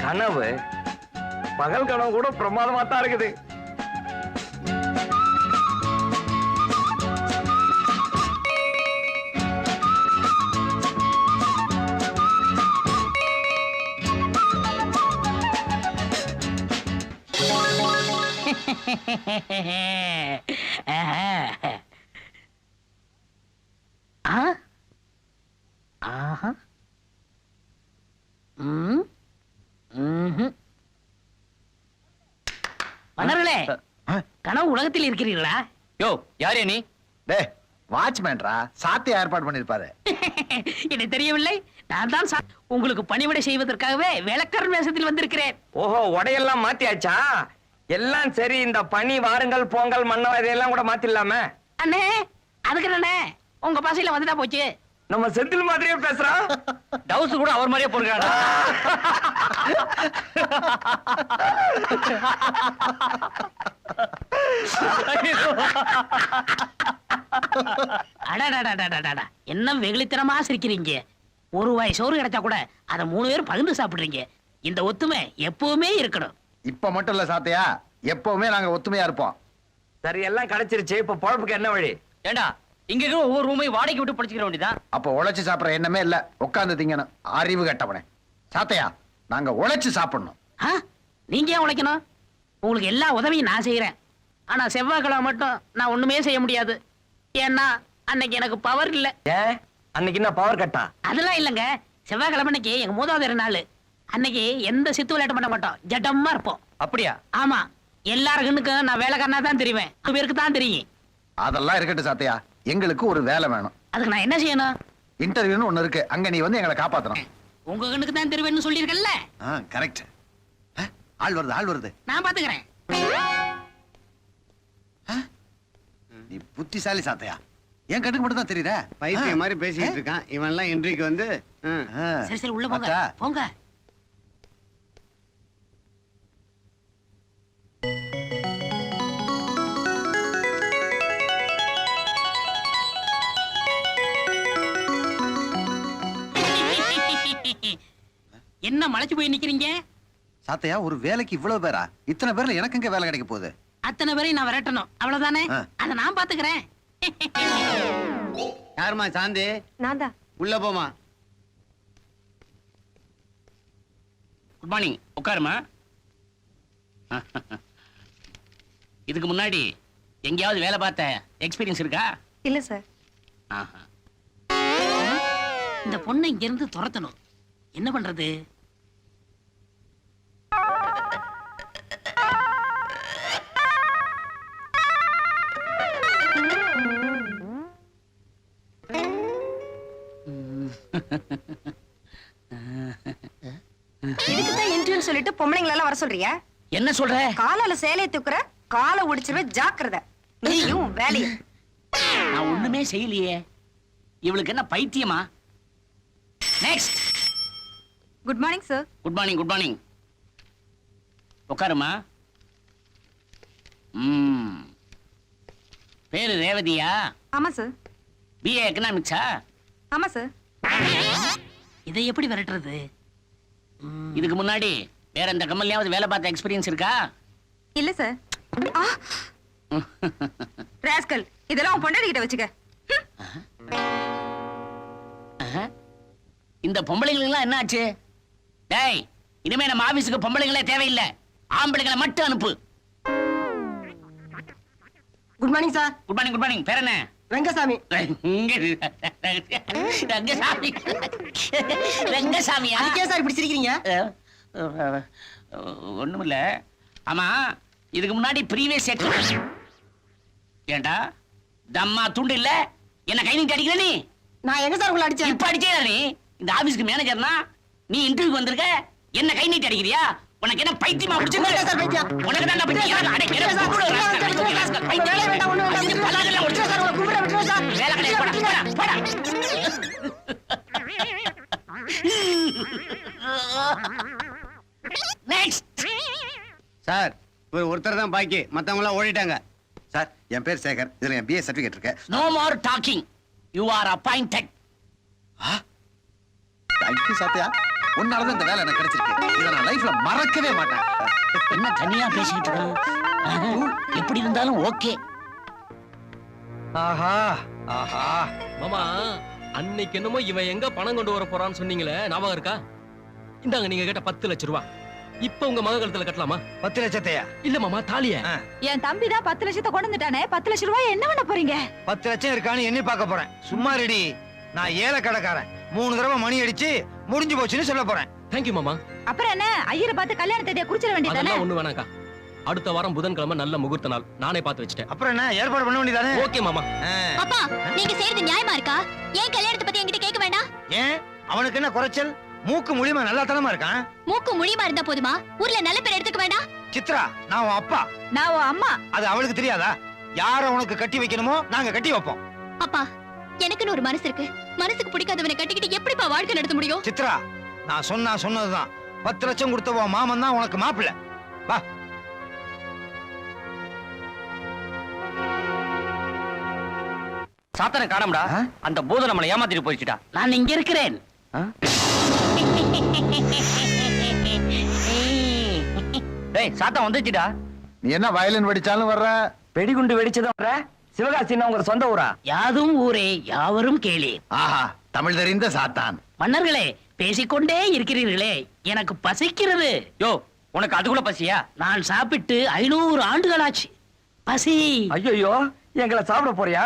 கனவு பகல் கனவு கூட பிரமாதமா தான் இருக்குது. மன்னர்களே, கனவு உலகத்தில் இருக்கிறீர்களா? யோ, யாரே நீ? டே, வாட்ச்மேன்ரா, சாத்தி ஏற்பாடு பண்ணிருப்பாரு. எனக்கு தெரியவில்லை. நான் தான் உங்களுக்கு பணிவிடை செய்வதற்காகவே வேலைக்காரன் வேஷத்தில் வந்திருக்கிறேன். ஓஹோ, உடையெல்லாம் மாத்தியாச்சா? எல்லாம் சரி, இந்த பனி வாருங்கள் பொங்கல் மன்னவ இதெல்லாம் கூட மாத்திடலாமே. அண்ணே, அதுக்கு அண்ணே உங்க பாசையில வந்துட்டா போச்சு. நம்ம செந்தில் மாதிரியே பேசுறான். டவுஸ் கூட அவர் மாதிரியே போடுறாடா. அடடடடடடடா, என்ன வெகுளித்தனமா சிரிக்கிறீங்க. ஒரு வாய் சோறு கிடைச்சா கூட அதை 3 பேரும் பகிர்ந்து சாப்பிடுறீங்க. இந்த ஒத்துமை எப்பவுமே இருக்கணும். இப்ப மட்டும் இல்ல சாத்தையா, எப்பவுமே நாங்க ஒத்துமையா இருப்போம். சரி, எல்லாம் கிடைச்சிருச்சு. இப்ப பொழப்புக்கு என்ன வழி? ஏண்டா, இங்க இருக்கிற ஒவ்வொரு ரூமையும் வாடகைக்கு விட்டு படிச்சுக்கிற வேண்டியதான். அப்ப உழைச்சு சாப்பிடுற எண்ணமே இல்ல, உட்கார்ந்து திங்கணும். அறிவு கட்டவனே. சாத்தையா, நாங்க உழைச்சு சாப்பிடணும். நீங்க ஏன் உழைக்கணும்? உங்களுக்கு எல்லா உதவியும் நான் செய்யறேன். ஆனா செவ்வாய்க்கிழமை மட்டும் நான் ஒண்ணுமே செய்ய முடியாது. ஏன்னா அன்னைக்கு எனக்கு பவர் இல்ல. ஏன் அன்னைக்கு என்ன பவர் கட்டா? அதெல்லாம் இல்லங்க. செவ்வாய்க்கிழமை அன்னைக்கு எங்க மூதாதையர் நாள். அன்னைக்கு எந்த சித்து விளையாட்டு பண்ண மாட்டோம், ஜட்டமா இருப்போம். அப்படியா? ஆமா, எல்லாருக்கும் நான் வேலைக்காரனா தான் தெரிவேன். பேருக்கு தான் தெரியும். அதெல்லாம் இருக்கட்டும் சாத்தையா, எங்களுக்கு ஒரு வேலை வேணும். அதுக்கு நான் என்ன செய்யணும்? இன்டர்வியூன்னு ஒண்ணு இருக்கு, அங்க நீ வந்து எங்களை காப்பாத்தணும். உங்க கண்ணுக்கு தான் தெரிவேன்னு சொல்லிருக்கல. கரெக்ட். ஆள் வருது, ஆள் வருது. நான் பாத்துக்கிறேன். நீ புத்திசாலி சாத்தையா, என் கண்ணுக்கு மட்டும் தான் தெரியுற. பைத்தியம் மாதிரி பேசிட்டு இருக்கான் இவன் எல்லாம். இன்றைக்கு வந்து சரி சரி, உள்ள போங்க போங்க. என்ன மலைச்சு போய் நிக்கிறீங்க? சாத்தையா, ஒரு வேலைக்கு இவ்வளவு பேரா? இத்தனை பேர்ல எனக்கு எங்க வேலை கிடைக்க போகுது? அத்தனை பேரையும் நான் விரட்டணும், அவ்வளவுதானே? அத நான் பாத்துக்கிறேன். யாருமா சாந்தி? நான் தான். உள்ள போமா. Good morning. உட்காருமா. இதுக்கு முன்னாடி எங்கேயாவது வேலை பார்த்த எக்ஸ்பீரியன்ஸ் இருக்கா? இல்ல சார். இந்த பொண்ணை இங்க இருந்து துரத்தணும். என்ன பண்றது? இதுக்குதான் இன்டர்வியூ சொல்லிட்டு பொம்பளைங்களை எல்லாம் வர சொல்றியா? என்ன சொல்ற? காலால சேலையை தூக்குற, காலை ஒடிச்சிருவே, ஜாக்கிரதை. நீயும் வேலையும். நான் ஒண்ணுமே செய்யலையே. இவளுக்கு என்ன பைத்தியமா? Next. Good morning sir. Good morning. Good morning. உட்காருமா. பேரு ரேவதியா? ஆமா சார். பிஏ எக்கனாமிக்ஸா? ஆமா சார். இதை எப்படி விரட்டுறது? இதுக்கு முன்னாடி வேற எந்த கம்பெனியாவது வேலை பார்த்த எக்ஸ்பீரியன்ஸ் இருக்கா? இல்ல சார். ராஸ்கல், இதெல்லாம் உன் பொண்டாட்டி கிட்ட வச்சுக்க. இந்த பொம்பளைங்களுக்குலாம் என்ன ஆச்சு? டேய், இனிமே நம்ம ஆபீஸுக்கு பொம்பளைங்களே தேவையில்லை, ஆம்பளைங்களை மட்டும் அனுப்பு. Good morning sir. Good morning. Good morning. பேர் என்ன? ரங்கசாமி. ரங்கசாமி. ரங்கசாமியா? அதுக்கே சார் இப்படி சிரிக்கிறீங்க? ஒண்ணுமில்ல. ஆமா, இதுக்கு முன்னாடி ப்ரீவியஸ் ஏண்டா தம்மா துண்டு இல்ல, என்ன கை நீட்டி அடிக்கிற நீ? நான் எங்க சார் உங்களை அடிச்சேன்? இப்ப அடிச்சே நீ. இந்த ஆபீஸ்க்கு மேனேஜர்னா நீ இன்டர்வியூ வந்திருக்க, என்ன கை நீட்டி அடிக்கிறியா? உனக்கு என்ன பைத்தியமா பிடிச்சு? சார் பைத்தியம். உனக்கு தான் பைத்தியம். அட கேளு, கூப்பிடு ராஸ்கல். பைத்தியம் வேண்டாம், ஒண்ணு வேண்டாம். பலாதெல்லாம் ஒடிச்சு சார், உங்களை கூப்பிட விட்டுறேன் சார். வேலை கிடையாது, போடா போடா. நெக்ஸ்ட். சார், ஒருத்தர் தான் பாக்கி, மத்தவங்க எல்லாம் ஓடிட்டாங்க. சார், என் பேர் சேகர். இதுல என் பிஏ சர்டிபிகேட் இருக்கு. No more talking. You are appointed. Thank you Sathaiya. உன்னாலதான் இந்த வேலை எனக்கு கிடைச்சிருக்கு. இதை நான் லைஃப்ல மறக்கவே மாட்டேன். என்ன தனியா பேசிக்கிட்டு இருக்கான்? எப்படி இருந்தாலும் ஓகே. ஆஹா ஆஹா. மாமா, அன்னைக்கு என்னமோ இவன் எங்க பணம் கொண்டு வர போறான்னு சொன்னீங்களே, ஞாபகம் இருக்கா? இந்தாங்க நீங்க கேட்ட 10 லட்சம் ரூபாய். இப்ப உங்க மக கழுத்துல கட்டலாமா? 10 லட்சத்தையா? இல்ல மாமா, தாலிய. என் தம்பி தான் 10 லட்சத்தை கொண்டு வந்துட்டானே, 10 லட்சம் ரூபாய் என்ன பண்ண போறீங்க? 10 லட்சம் இருக்கான்னு எண்ணி பார்க்க போறேன். சும்மா ரெடி. நான் ஏழை கடைக்காரன். 3 தடவை மணி அடிச்சு முடிஞ்சு போச்சுன்னு சொல்ல போறேன். தேங்க்யூ மாமா. அப்புறம் என்ன, ஐயரை பார்த்து கல்யாண தேதியை குறிச்சிட வேண்டியதானே? அதெல்லாம் ஒண்ணு வேணாக்கா. அடுத்த வாரம் புதன்கிழமை நல்ல முகூர்த்த நாள். நானே பார்த்து வச்சிட்டேன். அப்புறம் என்ன ஏற்பாடு பண்ண வேண்டியதானே? ஓகே மாமா. அப்பா, நீங்க செய்யறது நியாயமா இருக்கா? ஏன் கல்யாணத்தை பத்தி என்கிட்ட கேட்க வேண்டாம்? ஏன் அவனுக்கு என்ன குறைச்சல்? மூக்கு முழிமா நல்லா தனமா இருக்கான். மூக்கு முழிமா இருந்தா போதுமா? ஊர்ல நல்ல பேர் எடுத்துக்க வேண்டாம்? சித்ரா, நான் உன் அப்பா. நான் உன் அம்மா. அது அவளுக்கு தெரியாதா? யார உனக்கு கட்டி வைக்கணுமோ நாங்க கட்டி வைப்போம். அப்பா, எனக்குன்னு ஒரு மனசு இருக்கு. மனசுக்கு பிடிக்காதவனை கட்டிக்கிட்டு எப்படிப்பா வாழ்க்கை நடத்த முடியும்? சித்ரா, நான் சொன்னதுதான். 10 லட்சம் கொடுத்த உன் மாமன் தான் உனக்கு மாப்பிள்ளை. வா. சாத்தனை காணோம்டா. அந்த பூதம் நம்மளை ஏமாத்திட்டு போயிடுச்சுடா. நான் இங்க இருக்கிறேன். டேய், சாத்தம் வந்துச்சுடா. நீ என்ன வயலின் வெடிச்சாலும் வர்ற? வெடிகுண்டு வெடிச்சதும் வர. சிவகாசி உங்க சொந்த ஊரா? யாதும் ஊரே யாவரும் கேளே. ஆஹா, தமிழ் தெரிந்த சாத்தான். மன்னர்களே, பேசிக்கொண்டே இருக்கிறீர்களே, எனக்கு பசிக்கிறது. யோ, உனக்கு அதுக்குள்ள பசியா? நான் சாப்பிட்டு 500 ஆண்டுகளாச்சு. பசி. ஐயோ, எங்களை சாப்பிட போறியா?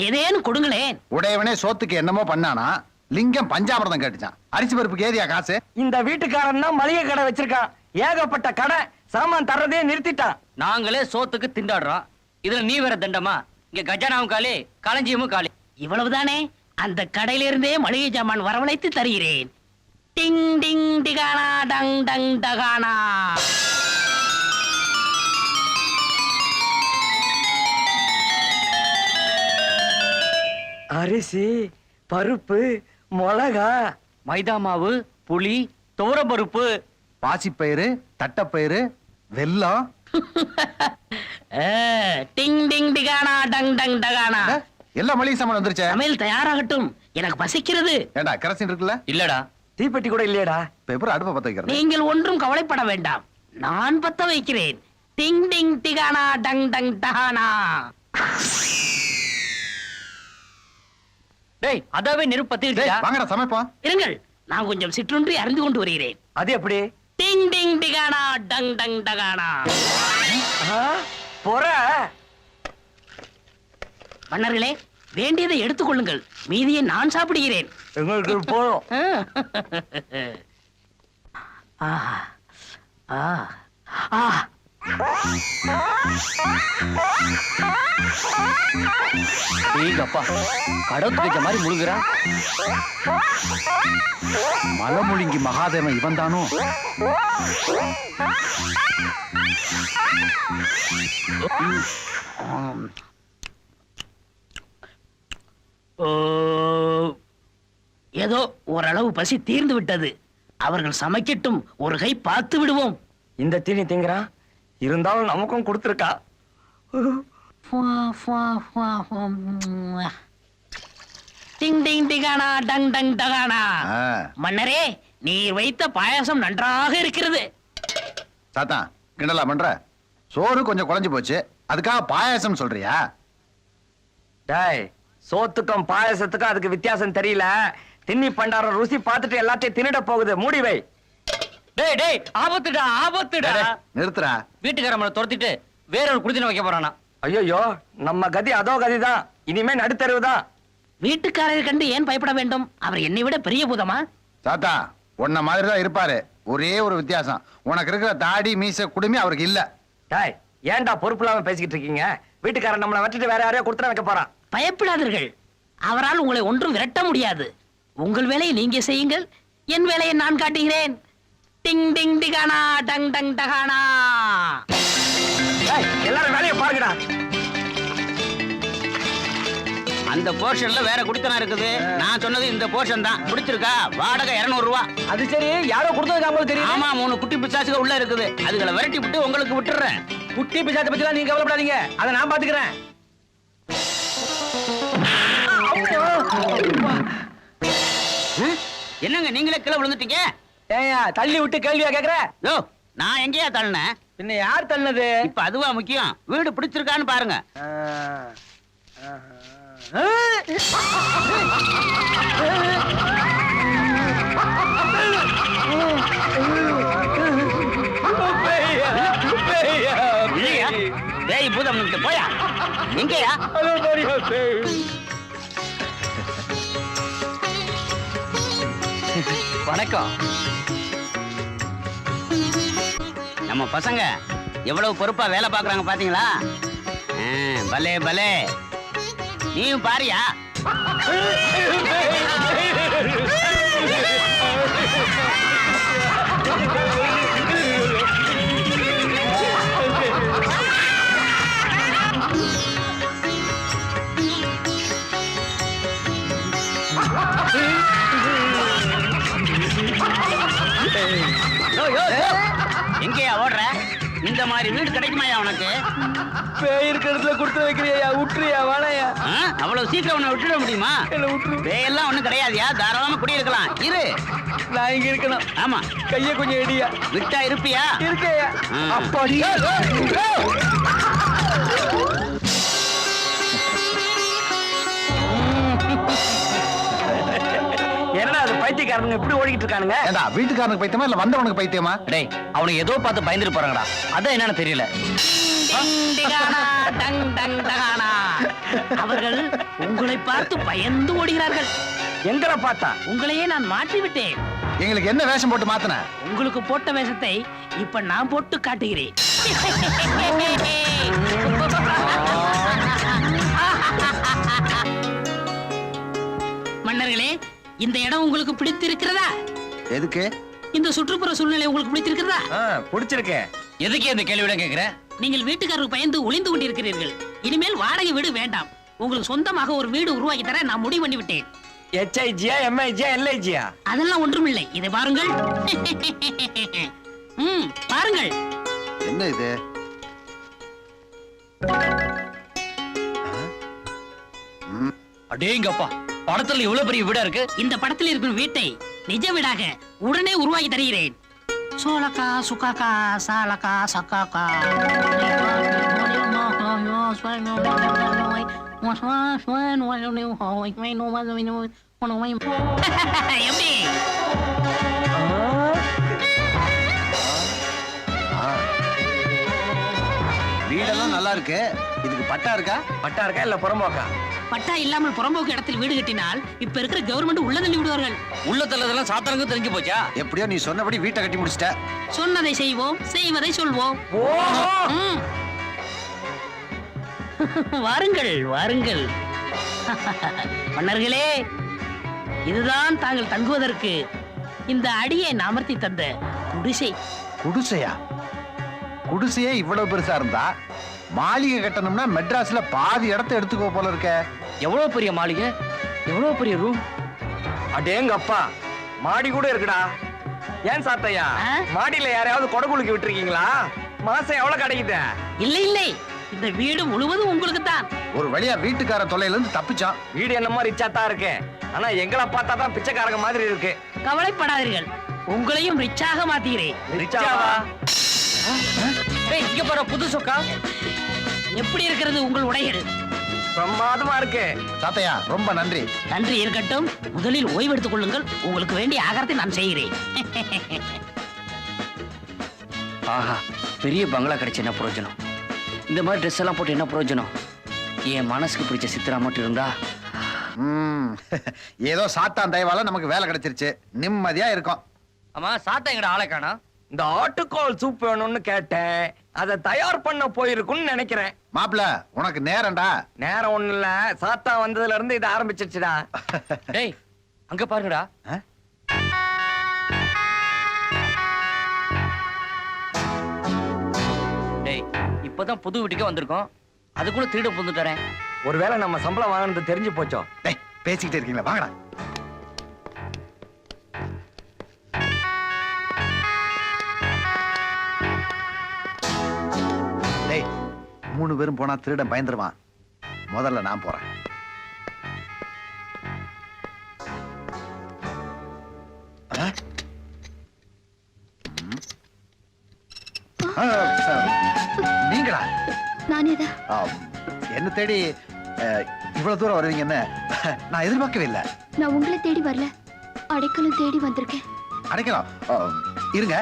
ஏதேனும் கொடுங்களேன். உடையவனே சோத்துக்கு என்னமோ பண்ணானா, லிங்கம் பஞ்சாமிரதம் கேட்டுச்சான். அரிசி பருப்புக்கு ஏதியா காசு? இந்த வீட்டுக்காரன் தான் மளிகை கடை வச்சிருக்கான். ஏகப்பட்ட கடை, சாமான் தர்றதே நிறுத்திட்டான். நாங்களே சோத்துக்கு திண்டாடுறோம். இதுல நீ வேற தண்டமா? இங்க கஜானாவும் காலி, களஞ்சியமும் காலி. இவ்வளவுதானே? அந்த கடையிலிருந்தே மளிகை சாமான் வரவழைத்து தருகிறேன். டிங் டிங் டிகானா டங் டங் டகானா. அரிசி, பருப்பு, மிளகா, மைதா மாவு, புளி, துவரப்பருப்பு, பாசிப்பயிறு, தட்டப்பயிறு, வெல்லம். டிங் டிங் டிகானா டங் டங் டகானா. எல்லா மளிகை சாமான் வந்துருச்சே. சமையல் தயாராகட்டும், எனக்கு பசிக்கிறது. ஏண்டா கரசின் இருக்குல்ல? இல்லடா. தீப்பெட்டி கூட இல்லையடா. பேப்பர் அடுப்ப பத்த வைக்கிறது. நீங்கள் ஒன்றும் கவலைப்பட வேண்டாம், நான் பத்த வைக்கிறேன். டிங் டிங் டிகானா டங் டங் டகானா. டேய், அதாவே நெருப்பு பத்திடுச்சா? வாங்கடா சமைப்போம். இருங்கள், நான் கொஞ்சம் சிற்றுண்டி அறிந்து கொண்டு வருகிறேன். அது எப்படி? டிங் டிங் டிகானா டங் டங் டகானா. பொற. மன்னர்களே, வேண்டியதை எடுத்துக்கொள்ளுங்கள், மீதியை நான் சாப்பிடுகிறேன். எங்களுக்கு போதும். ஆ ஆ ஆ. அப்பா, கடவுள் வைக்க மாதிரி முழுகுறான். மலமுழுங்கி மகாதேவன் இவன் தானோ? ஓ, ஏதோ ஓரளவு பசி தீர்ந்து விட்டது. அவர்கள் சமைக்கட்டும், ஒரு கை பார்த்து விடுவோம். இந்த தீனி திங்கிறான், இருந்தாலும் நமக்கும் கொடுத்துருக்கா. டிங் டிங் டிகானா டங் டங் டகானா. ஆ. மன்னரே, நீர் வைத்த பாயாசம் நன்றாக இருக்கிறது. சாத்தான் கிண்டலா பண்ற? சோறு கொஞ்சம் குழஞ்சு போச்சு, அதுக்காக பாயாசம் சொல்றியா? டேய், சோத்துக்கும் பாயசத்துக்கும் அதுக்கு வித்தியாசம் தெரியல. திண்ணி பண்டாரம் ருசி பார்த்துட்டு எல்லாத்தையும் தின்னுட போகுது. மூடி வை. டேய் டேய், ஆபத்துடா ஆபத்துடா. நிறுத்துறா. வீட்டுக்காரம்மளை துரத்திட்டு வேற ஒரு குடித்தனை வைக்க போறானா? ஐயோ, நம்ம கதி அதோ கதிதான். இனிமே நடுத்தருவுதான். வீட்டுக்காரரை கண்டு ஏன் பயப்பட வேண்டும்? அவர் என்னை விட பெரிய பூதமா? சாத்தா உன்ன மாதிரி தான் இருப்பாரு. ஒரே ஒரு வித்தியாசம், உனக்கு இருக்கிற தாடி மீச குடுமி அவருக்கு இல்ல. டேய், ஏன்டா பொறுப்பு இல்லாம பேசிக்கிட்டு இருக்கீங்க? வீட்டுக்காரன் நம்மளை வச்சுட்டு வேற யாரையோ கொடுத்துட வைக்க போறான். பயப்படாதீர்கள், அவரால் உங்களை ஒன்றும் விரட்ட முடியாது. உங்கள் வேலையை நீங்க செய்யுங்கள், என் வேலையை நான் காட்டுகிறேன். டிங் டிங் டிகானா டங் டங் டகானா. டேய், எல்லாரும் வேலையை பாருங்கடா. அந்த போர்ஷன்ல வேற குடித்தனம் இருக்குது. நான் சொன்னது இந்த போர்ஷன் தான். பிடிச்சிருக்கா? வாடகை 200 ரூபாய். அது சரி, யாரோ கொடுத்ததுக்கு தெரியும். ஆமா, 3 குட்டி பிசாசுக உள்ள இருக்குது. அதுகளை விரட்டி விட்டு உங்களுக்கு விட்டுறேன். குட்டி பிசாத்தை பத்தி நீங்க கவலைப்படாதீங்க, அதை நான் பாத்துக்கிறேன். என்னங்க நீங்களே கீழே விழுந்துட்டீங்க? ஏயா தள்ளி விட்டு கேள்வியா கேக்குற? யோ நான் எங்கேயா தள்ளினேன்? பின்ன யார் தள்ளினது? இப்ப அதுவா முக்கியம், வீடு பிடிச்சிருக்கான்னு பாருங்க. இல்லையா? டேய் பூதம் போயா, எங்கயா? வணக்கம். நம்ம பசங்க எவ்வளவு பொறுப்பா வேலை பாக்குறாங்க பாத்தீங்களா? பலே பலே, நீயும் பாரியா? எங்கேயா ஓடுற? இந்த மாதிரி வீடு கிடைக்குமாயா உனக்கு? பேய் இருக்கிறதுல கொடுத்து வைக்கிறியா? விட்டுறியா? வாழையா? அவ்வளவு சீக்கிரம் உன்னை விட்டுட முடியுமா? பேயெல்லாம் ஒண்ணும் கிடையாதுயா, தாராளமா குடியிருக்கலாம். இரு, நான் இங்க இருக்கணும். ஆமா, கைய கொஞ்சம் எடியா. விட்டா இருப்பியா? இருக்கையா? அப்பாடி. என்னடா அது பைத்தியக்காரனுங்க இப்படி ஓடிக்கிட்டு இருக்கானுங்க? ஏண்டா வீட்டுக்காரனுக்கு பைத்தியமா இல்ல வந்தவனுக்கு பைத்தியமா? டேய், அவனுக்கு ஏதோ பார்த்து பயந்துட்டு போறாங்கடா. அதான் என்னன்னு தெரியல. அவர்கள் உங்களை பார்த்து பயந்து ஓடுகிறார்கள். எங்கட பார்த்தா? உங்களையே நான் மாற்றி விட்டேன். எங்களுக்கு என்ன வேஷம் போட்டு மாத்தின? உங்களுக்கு போட்ட வேஷத்தை இப்ப நான் போட்டு காட்டுகிறேன். மன்னர்களே, இந்த இடம் உங்களுக்கு பிடித்திருக்கிறதா? எதுக்கு? இந்த சுற்றுப்புற சூழ்நிலை உங்களுக்கு பிடித்திருக்கிறதா? பிடிச்சிருக்கேன். எதுக்கு இந்த கேள்வியோட கேக்குற? நீங்கள் வீட்டுக்காரருக்கு பயந்து ஒளிந்து கொண்டிருக்கிறீர்கள். இனிமேல் வாடகை வீடு வேண்டாம். உங்களுக்கு சொந்தமாக ஒரு வீடு உருவாக்கி தர நான் முடிவு பண்ணி விட்டேன். HIGயா, MIGயா, LIGயா? அதெல்லாம் ஒன்றுமில்லை. இதை பாருங்கள். பாருங்கள். என்ன இது? அடேங்கப்பா, படத்துல இவ்வளவு பெரிய வீடா இருக்கு. இந்த படத்தில் இருக்கும் வீட்டை நிஜ வீடாக உடனே உருவாக்கி தருகிறேன். சோலக்கா சுக்காக்கா சாலக்கா சக்காக்கா. எப்படி? வீடெல்லாம் நல்லா இருக்கு. இதுக்கு பட்டா இருக்கா? பட்டா இருக்கா இல்ல புறம்போக்கா? பட்டா இல்லாமல் புறம்போக்கு இடத்தில் வீடு கட்டினால் இப்ப இருக்கிற கவர்மெண்ட் உள்ள தள்ளி விடுவார்கள். உள்ள தள்ளதெல்லாம் சாத்தானுக்கு தெரிஞ்சு போச்சா? எப்படியோ நீ சொன்னபடி வீட்டை கட்டி முடிச்சிட்ட. சொன்னதை செய்வோம், செய்வதை சொல்வோம். ம். வாருங்கள் வாருங்கள். மன்னர்களே, இதுதான் தாங்கள் தங்குவதற்கு இந்த அடியை அமர்த்தி தந்த குடிசை. குடிசையா? குடிசையே இவ்வளவு பெருசா இருந்தா மாளிகை கட்டணும்னா மெட்ராஸ்ல பாதி இடத்தை எடுத்துக்கோ போல இருக்க. எவ்வளவு பெரிய மாளிகை, எவ்வளவு பெரிய ரூம். அடேங்கப்பா, மாடி கூட இருக்குடா. ஏன் சாத்தையா, மாடியில யாரையாவது கொடை குலுக்கி விட்டுருக்கீங்களா? மாசம் எவ்வளவு கிடைக்குது? இல்லை இல்லை, இந்த வீடு முழுவதும் உங்களுக்கு தான். ஒரு வழியா வீட்டுக்கார தொல்லையில இருந்து தப்பிச்சான். வீடு என்னமோ ரிச்சா தான் இருக்கு, ஆனா எங்களை பார்த்தா தான் பிச்சைக்காரங்க மாதிரி இருக்கு. கவலைப்படாதீர்கள், உங்களையும் ரிச்சாக மாத்துகிறேன். ரிச்சாவா? இங்க பாரு, புது சொக்கா. எப்படி இருக்கிறது உங்கள் உடைகள்? பிரமாதமா இருக்கு. சாத்தையா, ரொம்ப நன்றி. நன்றி இருக்கட்டும். முதலில் ஓய்வெடுத்துக் கொள்ளுங்கள். உங்களுக்கு வேண்டிய ஆகாரத்தை நான் செய்கிறேன். ஆஹா, பெரிய பங்களா கிடைச்ச என்ன பிரயோஜனம்? இந்த மாதிரி ட்ரெஸ் எல்லாம் போட்டு என்ன பிரயோஜனம்? என் மனசுக்கு பிடிச்ச சித்திரா மட்டும் இருந்தா. ஏதோ சாத்தான் தயவால நமக்கு வேலை கிடைச்சிருச்சு, நிம்மதியா இருக்கும். ஆமா, சாத்தா எங்கட ஆளை காணா. இந்த ஆட்டுக்கால் சூப் வேணும்னு கேட்டேன், அதை தயார் பண்ண போயிருக்குன்னு நினைக்கிறேன். மாப்பிள, உனக்கு நேரம்டா. நேரம் ஒண்ணு இல்ல, சாத்தா வந்ததுல இருந்து இது ஆரம்பிச்சிருச்சுடா. டேய், அங்க பாருங்கடா. டேய், இப்பதான் புது வீட்டுக்கே வந்திருக்கோம், அதுக்குள்ள திருட புந்துட்டறேன். ஒருவேளை நம்ம சம்பளம் வாங்கினது தெரிஞ்சு போச்சோ? டேய், பேசிக்கிட்டே இருக்கீங்களா, வாங்கடா. டேய், 3 பேரும் போனா திருடன் பயந்துருவான். முதல்ல நான் போறேன். சித்ரா நானே தான். என்ன தேடி இவ்வளவு தூரம் வருவீங்கன்னு நான் எதிர்பார்க்கவே இல்லை. நான் உங்களை தேடி வரல, அடைக்கலம் தேடி வந்திருக்கேன். அடைக்கலாம். இருங்க,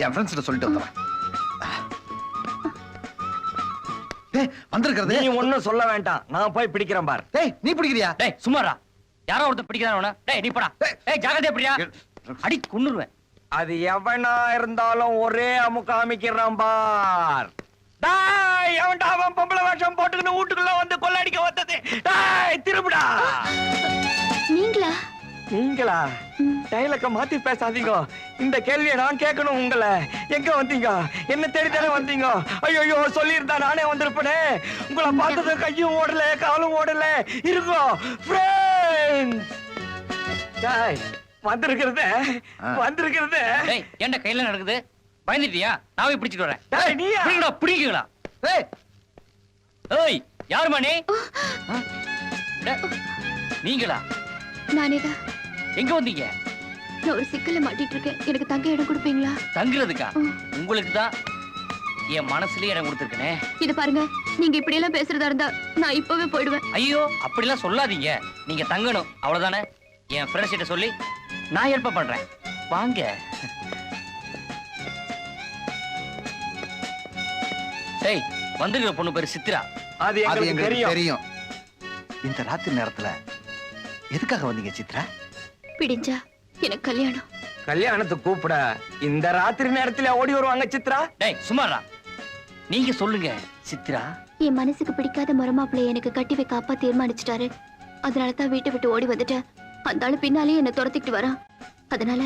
என் ஃப்ரெண்ட்ஸ் சொல்லிட்டு வந்துடுறேன். டேய் வந்திருக்கிறது. நீ ஒண்ணும் சொல்ல வேண்டாம், நான் போய் பிடிக்கிறேன் பார். டேய் நீ பிடிக்கிறியா? டேய் சும்மாடா, யாரோ ஒருத்தர் பிடிக்கிறான். டேய் நீ போடா. டேய் ஜாக்கிரதையா பிடியா, அடி கொன்னுருவேன். அது எவனா இருந்தாலும் ஒரே அமுக்க அமைக்கிறான் பார். டேய் எவன்டா அவன் பொம்பளை வேஷம் போட்டுக்கிட்டு வீட்டுக்குள்ள வந்து கொள்ளடிக்க வந்தது? டேய் திரும்புடா. நீங்களா? நீங்களா? டைலக்க மாத்தி பேசாதீங்க. இந்த கேள்வியை நான் கேட்கணும் உங்களை. எங்க வந்தீங்க? என்ன தேடி தானே வந்தீங்க? ஐயோ சொல்லியிருந்தா நானே வந்திருப்பேனே. உங்களை பார்த்தது கையும் ஓடல காலும் ஓடல. இருங்கோ ஃப்ரெண்ட்ஸ். டேய் வந்திருக்கிறதே வந்திருக்கிறதே. டேய் என்ன கையில நடக்குது? பயந்துட்டியா? நான் போய் பிடிச்சிட்டு வரேன். டேய் நீயா? பிடிங்கடா பிடிங்களா? டேய் ஏய் யாருமா நீ? நீங்களா? நானே தான். எங்க வந்தீங்க? நான் ஒரு சிக்கல்ல மாட்டிட்டு இருக்கேன், எனக்கு தங்க இடம் கொடுப்பீங்களா? தங்குறதுக்கா? உங்களுக்கு தான் என் மனசுலயே இடம் கொடுத்துருக்கனே. இது பாருங்க, நீங்க இப்படி எல்லாம் பேசுறதா இருந்தா நான் இப்பவே போயிடுவேன். ஐயோ அப்படிலாம் சொல்லாதீங்க. நீங்க தங்கணும் அவ்வளவுதானே. என் ஃப்ரெண்ட்ஸ் கிட்ட சொல்லி நான் ஹெல்ப் பண்றேன். வாங்க. டேய் வந்திருக்கிற பொண்ணு பேரு சித்ரா. அது அது எங்களுக்கு எங்களுக்கு தெரியும். தெரியும். இந்த ராத்திரி நேரத்துல எதுக்காக வந்தீங்க சித்ரா? பிடிஞ்சா எனக்கு கல்யாணம். கல்யாணத்துக்கு கூப்பிட இந்த ராத்திரி நேரத்துல ஓடி வருவாங்க சித்ரா? டேய் சும்மாடா, நீங்க சொல்லுங்க சித்ரா. என் மனசுக்கு பிடிக்காத மருமாப்பிள்ளைய எனக்கு கட்டி வைக்க அப்பா தீர்மானிச்சிட்டாரு. அதனாலதான் வீட்டை விட்டு ஓடி வந்துட்டேன். அந்த ஆளு பின்னாலே என்ன துரத்திக்கிட்டு வரான். அதனால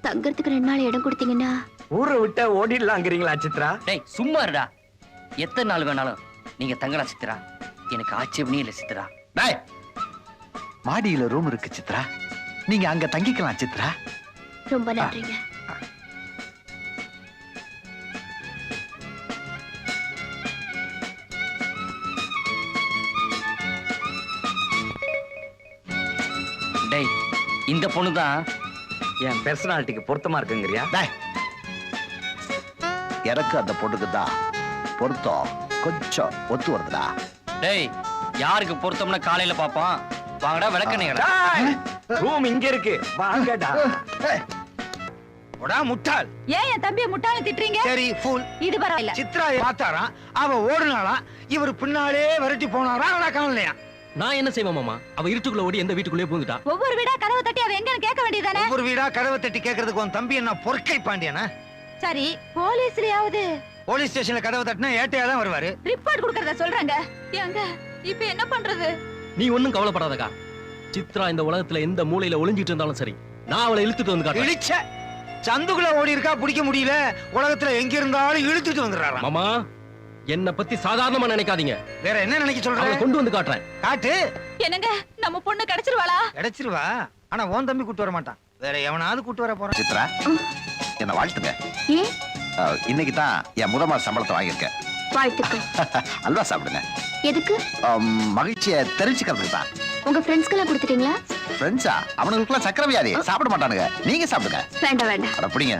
தங்கறதுக்கு 2 நாள் இடம் கொடுத்தீங்கன்னா. ஊரை விட்டு ஓடிடலாங்கிறீங்களா சித்ரா? டேய் சும்மா இருடா. எத்தனை நாள் வேணாலும் நீங்க தங்கலாம் சித்ரா. எனக்கு ஆட்சேபனே இல்லை சித்ரா. டேய் மாடியில ரூம் இருக்கு சித்ரா, நீங்க அங்க தங்கிக்கலாம் சித்ரா. ரொம்ப நன்றிங்க. டேய் இந்த பொண்ணு தான் என் பெர்சனாலிட்டிக்கு பொருத்தமா இருக்குங்கிறியா? டேய் எனக்கு அந்த பொண்ணுக்கு தான் பொருத்தம் கொஞ்சம் ஒத்து வருதுடா. டேய் யாருக்கு பொருத்தம்னா காலையில பாப்பான். வாங்கடா விளக்கணைங்கடா. ரூம் இங்க இருக்கு, வாங்கடா. ஒடா முட்டாள். ஏன் என் தம்பியை முட்டாள திட்டுறீங்க? சரி ஃபூல். இது பரவாயில்ல. சித்ரா பார்த்தாராம், அவ ஓடுனாளா, இவர் பின்னாலே விரட்டி போனாரா, அவளா காணலையா? நான் என்ன செய்வேன் மாமா? அவ இருட்டுக்குள்ள ஓடி எந்த வீட்டுக்குள்ளே பூந்துட்டா. ஒவ்வொரு வீடா கதவை தட்டி அவ எங்கன்னு கேட்க வேண்டியதானே? ஒவ்வொரு வீடா கதவை தட்டி கேட்கறதுக்கு உன் தம்பி என்ன பொற்கை பாண்டியனா? சரி போலீஸ்லயாவது போலீஸ் ஸ்டேஷன்ல கதவை தட்டினா ஏட்டையா தான் வருவாரு. ரிப்போர்ட் கொடுக்கறத சொல்றாங்க. ஏங்க இப்போ என்ன பண்றது? நீ ஒண்ணும் கவலைப்படாதக்கா. சித்ரா இந்த உலகத்துல எந்த மூலையில ஒளிஞ்சிட்டு இருந்தாலும் சரி, நான் அவளை இழுத்துட்டு வந்து காட்டுறேன். இழிச்ச சந்துக்குள்ள ஓடி இருக்கா, பிடிக்க முடியல. உலகத்துல எங்க இருந்தாலும் இழுத்துட்டு வந்துடுறாராம். மாமா என்ன பத்தி சாதாரணமா நினைக்காதீங்க. வேற என்ன நினைக்க அவளை சொல்ற? கொண்டு வந்து காட்டுறேன். காட்டு. என்னங்க நம்ம பொண்ணு கிடைச்சிருவாளா? கிடைச்சிருவா. ஆனா உன் தம்பி கூட்டு வர மாட்டான். வேற எவனாவது கூட்டு வர போறான். சித்ரா என்ன வாழ்த்துங்க. ஏன்? இன்னைக்கு தான் என் முதல் மாச சம்பளத்தை வாங்கியிருக்கேன். வாழ்த்துக்கள். அல்வா சாப்பிடுங்க. எதுக்கு? மகிழ்ச்சியை தெரிஞ்சுக்கிறதுக்கு தான். உங்க ஃப்ரெண்ட்ஸ்க்கெல்லாம் கொடுத்துட்டீங்களா? ஃப்ரெண்ட்ஸா? அவனுக்குலாம் சக்கரை வியாதி, சாப்பிட மாட்டானுங்க. நீங்க சாப்பிடுங்க. வேண்டாம் வேண்டாம். அட பிடிங்க,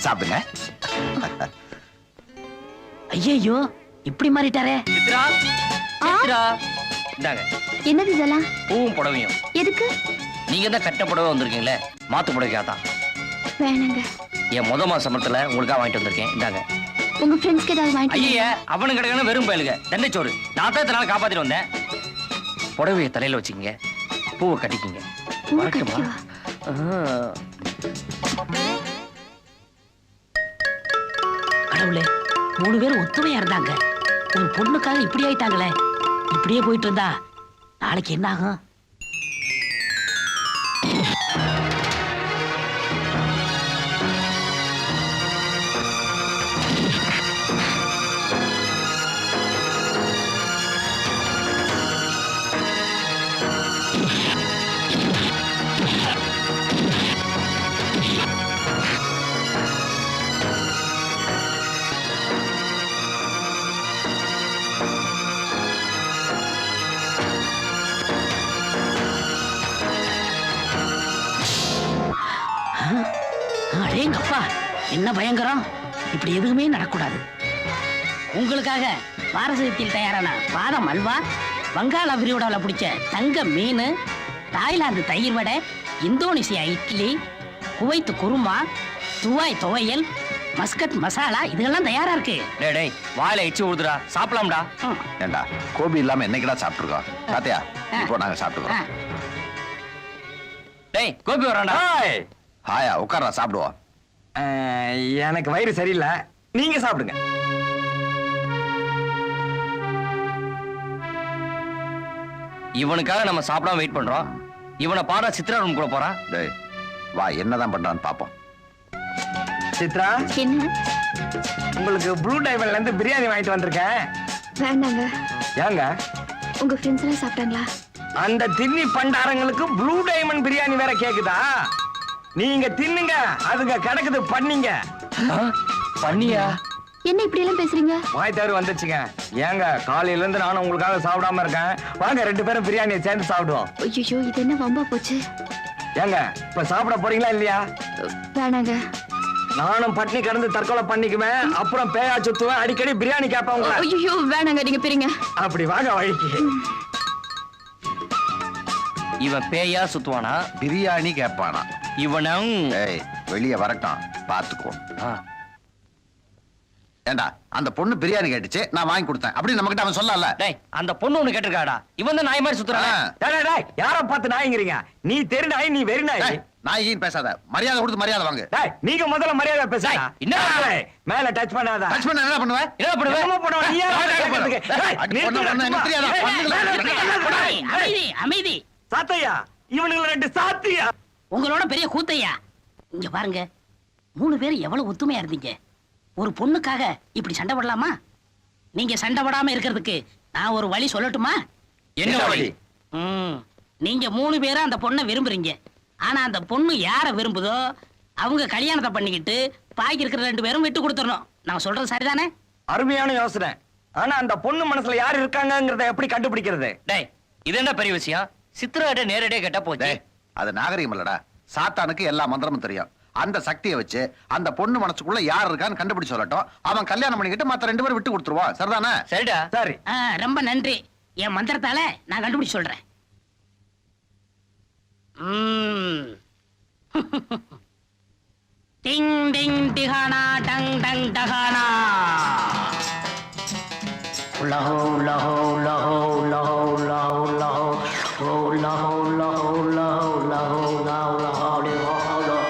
சாப்பிடுங்க. ஐயோ இப்படி மாறிட்டாரே. சித்ரா சித்ரா இந்தாங்க என்னது இதெல்லாம்? பூவும் புடவையும். எதுக்கு? நீங்க தான் கட்ட புடவை வந்திருக்கீங்களே, மாத்து புடவைக்கா தான். வேணாங்க. என் முத மாச சம்பளத்துல உங்களுக்காக வாங்கிட்டு வந்திருக்கேன். இந்தாங்க. உங்க ஃப்ரெண்ட்ஸ்க்கு ஏதாவது வாங்கிட்டு ஐயா அவனு கிடக்கணும் வெறும் பயலுங்க தென்னைச்சோறு. நான் தான் இத்தனை காப்பாத்திட்டு வந்தேன். புடவைய தலையில வச்சுக்கங்க, பூவை கட்டிக்கிங்க. பூவை வரட்டுமா? கட்டிக்கவா? கடவுளே, 3 பேரும் ஒத்துமையா இருந்தாங்க. ஒரு பொண்ணுக்காக இப்படி ஆயிட்டாங்களே. இப்படியே போயிட்டு இருந்தா நாளைக்கு என்ன ஆகும்? அடேங்கப்பா, என்ன பயங்கரம்! இப்படி எதுவுமே நடக்கூடாது. உங்களுக்காக பாரசீகத்தில் தயாரான பாதம் அல்வா, வங்காள விரிகுடாவில் பிடிச்ச தங்க மீன், தாய்லாந்து தயிர் vada, Indonesia idli, Kuwait kurma, Dubai துவையல், மஸ்கட் மசாலா இதெல்லாம் தயாரா இருக்கு. டேய் டேய் வாயில எச்சி ஊதுடா, சாப்பிடலாம்டா. ஏண்டா கோபி இல்லாம என்னைக்குடா சாப்பிட்டுருக்கோம்? சாத்தியா இப்போ நாங்க சாப்பிட்டுக்கிறோம். டேய் கோபி வரான்டா. ஹாயா உட்கார்றா சாப்பிடுவோம். எனக்கு வயிறு சரியில்லை, நீங்க சாப்பிடுங்க. இவனுக்காக நம்ம சாப்பிடாம வெயிட் பண்றோம். இவனை பாடா சித்ரா ரூம் கூட போறான். டேய் வா என்னதான் பண்றான்னு பாப்போம். சித்ரா, என்ன? உங்களுக்கு ப்ளூ டைமண்ட்ல இருந்து பிரியாணி வாங்கிட்டு வந்திருக்கேன். வேண்டாங்க. ஏங்க? உங்க ஃப்ரெண்ட்ஸ் எல்லாம் சாப்பிட்டாங்களா? அந்த தின்னி பண்டாரங்களுக்கு ப்ளூ டைமண்ட் பிரியாணி வேற கேக்குதா? நீங்க தின்னுங்க, அதுங்க கிடக்குது பண்ணீங்க. பண்ணியா? என்ன இப்படி எல்லாம் பேசுறீங்க? வாய் தவறு வந்துச்சுங்க. ஏங்க காலையில இருந்து நானும் உங்களுக்காக சாப்பிடாம இருக்கேன். வாங்க 2 பேரும் பிரியாணியை சேர்ந்து சாப்பிடுவோம். ஐயோ இது என்ன வம்பா போச்சு. ஏங்க இப்ப சாப்பிட போறீங்களா இல்லையா? வேணாங்க. நானும் பட்னி கிடந்து தற்கொலை பண்ணிக்குவேன், அப்புறம் பேயா சுத்துவேன், அடிக்கடி பிரியாணி கேட்பேன் உங்களை. ஐயோ வேணாங்க, நீங்க பிரிங்க. அப்படி வாங்க வழிக்கு. இவன் பேயா சுத்துவானா? பிரியாணி கேட்பானா? இவனும் ஏய் வெளியே வரட்டும் பாத்துக்குவோம். ஏண்டா அந்த பொண்ணு பிரியாணி கேட்டுச்சு, நான் வாங்கி கொடுத்தேன் அப்படி நம்ம கிட்ட அவன் சொல்லல. டேய் அந்த பொண்ணு ஒண்ணு கேட்டிருக்காடா, இவன் தான் நாய் மாதிரி சுத்துறான். டேய் டேய் யார பார்த்து நாய்ங்கறீங்க? நீ தெரு நாய், நீ வெறி நாய். நாயின் பேசாத, மரியாதை கொடுத்து மரியாதை வாங்கு. டேய் நீங்க முதல்ல மரியாதை பேசுங்க. என்ன மேல டச் பண்ணாத. டச் பண்ண என்ன பண்ணுவ? என்ன பண்ணுவ? என்ன பண்ணுவ? நீ யாரா கேக்குறதுக்கு? டேய் எனக்கு தெரியாதா? அமைதி அமைதி. சாத்தையா, இவனுங்க 2 சாத்தியா. உங்களோட பெரிய கூத்தையா. இங்க பாருங்க, 3 பேர் எவ்வளவு ஒத்துமையா இருந்தீங்க. ஒரு பொண்ணுக்காக இப்படி சண்டை போடலாமா? நீங்க சண்டை போடாம இருக்கிறதுக்கு நான் ஒரு வழி சொல்லட்டுமா? என்ன வழி? நீங்க 3 பேரும் அந்த பொண்ணை விரும்புறீங்க. ஆனா அந்த பொண்ணு யார விரும்புதோ அவங்க கல்யாணத்தை பண்ணிக்கிட்டு பாக்கி இருக்கிற 2 பேரும் விட்டு கொடுத்துடணும். நான் சொல்றது சரிதானே? அருமையான யோசனை. ஆனா அந்த பொண்ணு மனசுல யார் இருக்காங்கங்கறத எப்படி கண்டுபிடிக்கிறது? டேய் இது என்ன பெரிய விஷயம்? சித்ராட்ட நேரடியா கேட்டா போச்சு. டேய் அது நாகரிகம் இல்லடா. சாத்தானுக்கு எல்லா மந்திரமும் தெரியும். அந்த சக்தியை வச்சு அந்த பொண்ணு மனசுக்குள்ள யார் இருக்கான்னு கண்டுபிடிச்சு சொல்லட்டும். அவன் கல்யாணம் பண்ணிக்கிட்டு மத்த 2 பேரும் விட்டு கொடுத்துருவான். சரிதானே? சரிடா. சரி. ரொம்ப நன்றி. என் மந்திரத்தால நான் கண்டுபிடிச்சு சொல்றேன். டிங் டிங் டிகானா டங் டங் டகானா. லஹோ லஹோ லஹோ லஹோ லஹோ லஹோ லஹோ லஹோ லஹோ லஹோ லஹோ லஹோ லஹோ.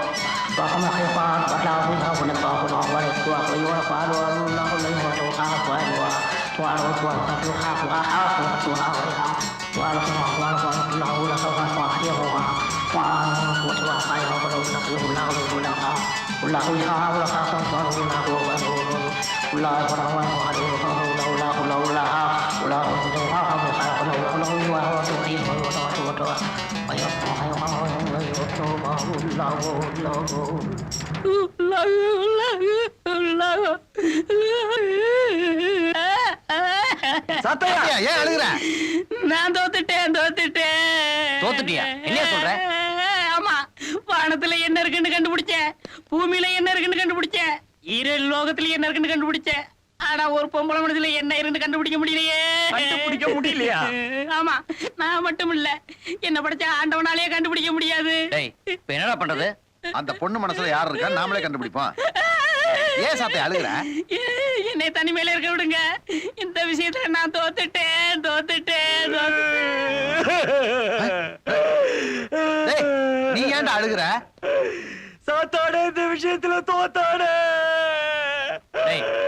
சாத்தையா ஏன் அழுகுற? நான் தோத்துட்டேன். தோத்துட்டியா? என்னையா சொல்ற? ஆமா, வானத்துல என்ன இருக்குன்னு கண்டுபிடிச்சேன், பூமியில என்ன இருக்குன்னு கண்டுபிடிச்சேன், ஈரல் லோகத்துல என்ன இருக்குன்னு கண்டுபிடிச்சேன். ஆனா ஒரு பொம்பளை மனசுல என்ன இருந்து கண்டுபிடிக்க முடியலையே. கண்டுபிடிக்க முடியலையா? ஆமா, நான் மட்டும் இல்ல, என்ன படைச்ச ஆண்டவனாலே கண்டுபிடிக்க முடியாது. டேய் இப்ப என்னடா பண்றது? அந்த பொண்ணு மனசுல யார் இருக்கான்னு நாமளே கண்டுபிடிப்போம். ஏன் சாத்தை அழுகுற? என்னை தனிமையில இருக்க விடுங்க. இந்த விஷயத்துல நான் தோத்துட்டேன். டேய் நீ ஏன்டா அழுகுற? சாத்தாட இந்த விஷயத்துல தோத்தாட. டேய்